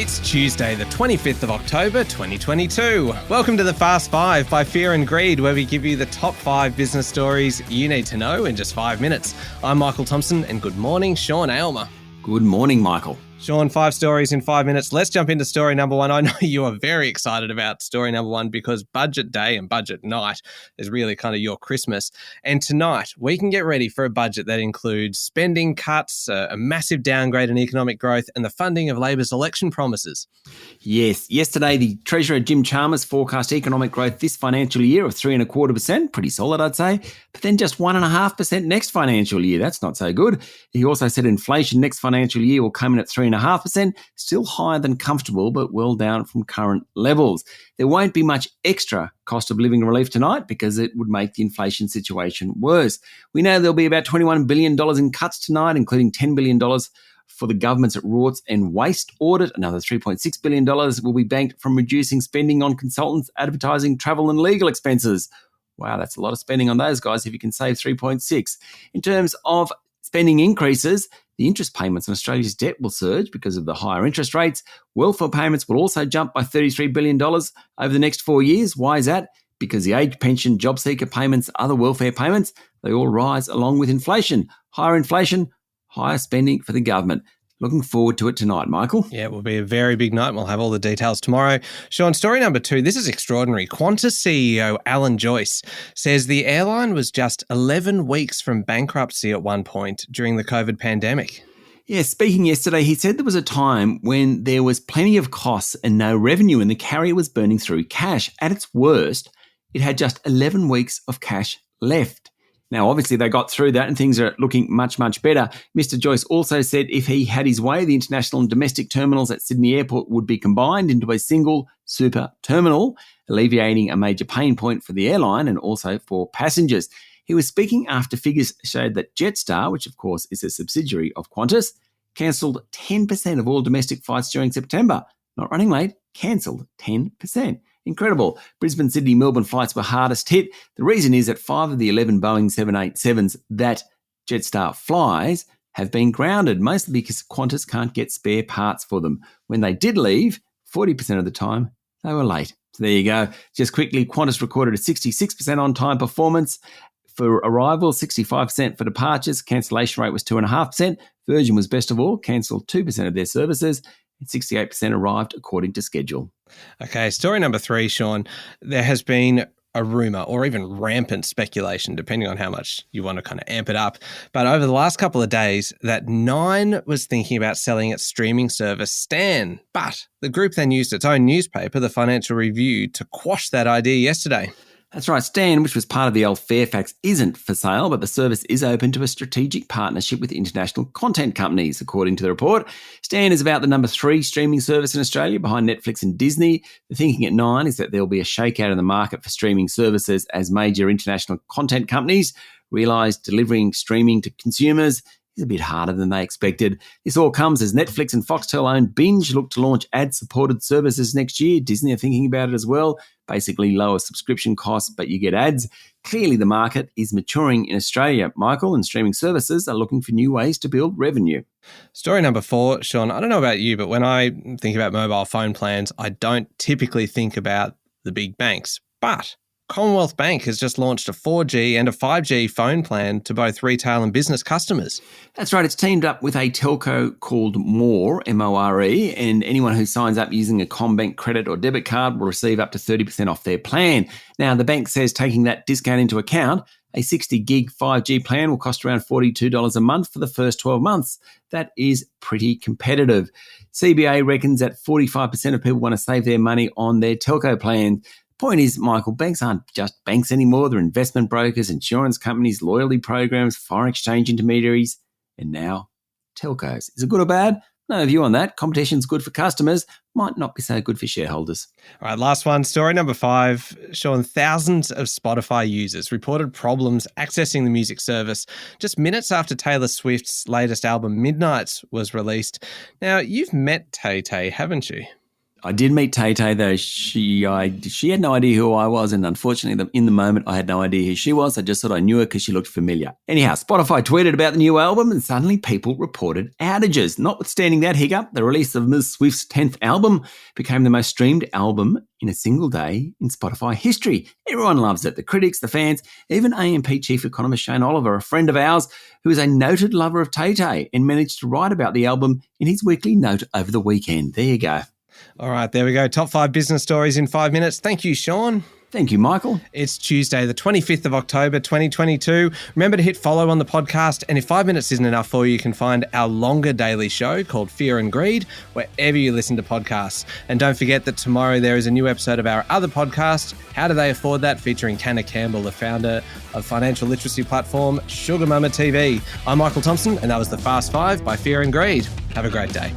It's Tuesday, the 25th of October, 2022. Welcome to the Fast Five by Fear and Greed, where we give you the top 5 business stories you need to know in just 5 minutes. I'm Michael Thompson, and good morning, Sean Aylmer. Good morning, Michael. Sean, 5 stories in 5 minutes. Let's jump into story number 1. I know you are very excited about story number 1 because budget day and budget night is really kind of your Christmas. And tonight, we can get ready for a budget that includes spending cuts, a massive downgrade in economic growth, and the funding of Labor's election promises. Yes, yesterday the Treasurer Jim Chalmers forecast economic growth this financial year of 3.25%, pretty solid I'd say, but then just 1.5% next financial year. That's not so good. He also said inflation next financial year will come in at 3.5%, still higher than comfortable, but well down from current levels. There won't be much extra cost of living relief tonight because it would make the inflation situation worse. We know there'll be about $21 billion in cuts tonight, including $10 billion for the government's rorts and waste audit. Another $3.6 billion will be banked from reducing spending on consultants, advertising, travel and legal expenses. Wow, that's a lot of spending on those guys if you can save 3.6. In terms of spending increases, the interest payments on Australia's debt will surge because of the higher interest rates. Welfare payments will also jump by $33 billion over the next 4 years. Why is that? Because the age pension, job seeker payments, other welfare payments, they all rise along with inflation. Higher inflation, higher spending for the government. Looking forward to it tonight, Michael. Yeah, it will be a very big night. We'll have all the details tomorrow. Sean, story number 2. This is extraordinary. Qantas CEO Alan Joyce says the airline was just 11 weeks from bankruptcy at one point during the COVID pandemic. Yeah, speaking yesterday, he said there was a time when there was plenty of costs and no revenue and the carrier was burning through cash. At its worst, it had just 11 weeks of cash left. Now, obviously, they got through that and things are looking much, much better. Mr. Joyce also said if he had his way, the international and domestic terminals at Sydney Airport would be combined into a single super terminal, alleviating a major pain point for the airline and also for passengers. He was speaking after figures showed that Jetstar, which of course is a subsidiary of Qantas, cancelled 10% of all domestic flights during September. Not running late, cancelled 10%. Incredible. Brisbane, Sydney, Melbourne flights were hardest hit. The reason is that 5 of the 11 Boeing 787s that Jetstar flies have been grounded, mostly because Qantas can't get spare parts for them. When they did leave, 40% of the time, they were late. So there you go. Just quickly, Qantas recorded a 66% on-time performance for arrivals, 65% for departures. Cancellation rate was 2.5%. Virgin was best of all, cancelled 2% of their services. 68% arrived according to schedule. Okay, story number 3, Sean. There has been a rumour or even rampant speculation, depending on how much you want to kind of amp it up. But over the last couple of days, that Nine was thinking about selling its streaming service, Stan. But the group then used its own newspaper, the Financial Review, to quash that idea yesterday. That's right. Stan, which was part of the old Fairfax, isn't for sale, but the service is open to a strategic partnership with international content companies, according to the report. Stan is about the number 3 streaming service in Australia, behind Netflix and Disney. The thinking at Nine is that there'll be a shakeout in the market for streaming services as major international content companies realise delivering streaming to consumers is a bit harder than they expected. This all comes as Netflix and Foxtel-owned Binge look to launch ad-supported services next year. Disney are thinking about it as well. Basically lower subscription costs, but you get ads. Clearly the market is maturing in Australia, Michael, and streaming services are looking for new ways to build revenue. Story number 4, Sean, I don't know about you, but when I think about mobile phone plans, I don't typically think about the big banks. But Commonwealth Bank has just launched a 4G and a 5G phone plan to both retail and business customers. That's right. It's teamed up with a telco called More, M-O-R-E, and anyone who signs up using a CommBank credit or debit card will receive up to 30% off their plan. Now, the bank says taking that discount into account, a 60 gig 5G plan will cost around $42 a month for the first 12 months. That is pretty competitive. CBA reckons that 45% of people want to save their money on their telco plan. Point is, Michael, banks aren't just banks anymore. They're investment brokers, insurance companies, loyalty programs, foreign exchange intermediaries, and now telcos. Is it good or bad? No view on that. Competition's good for customers, might not be so good for shareholders. All right, last one. Story number 5. Sean, thousands of Spotify users reported problems accessing the music service just minutes after Taylor Swift's latest album, Midnights, was released. Now, you've met Tay-Tay, haven't you? I did meet Tay-Tay, though. She had no idea who I was, and unfortunately, in the moment, I had no idea who she was. I just thought I knew her because she looked familiar. Anyhow, Spotify tweeted about the new album, and suddenly people reported outages. Notwithstanding that hiccup, the release of Ms. Swift's 10th album became the most streamed album in a single day in Spotify history. Everyone loves it. The critics, the fans, even AMP chief economist Shane Oliver, a friend of ours, who is a noted lover of Tay-Tay and managed to write about the album in his weekly note over the weekend. There you go. All right, there we go. Top 5 business stories in 5 minutes. Thank you, Sean. Thank you, Michael. It's Tuesday, the 25th of October, 2022. Remember to hit follow on the podcast. And if 5 minutes isn't enough for you, you can find our longer daily show called Fear and Greed, wherever you listen to podcasts. And don't forget that tomorrow there is a new episode of our other podcast, How Do They Afford That?, featuring Tanner Campbell, the founder of financial literacy platform Sugar Mama TV. I'm Michael Thompson, and that was the Fast 5 by Fear and Greed. Have a great day.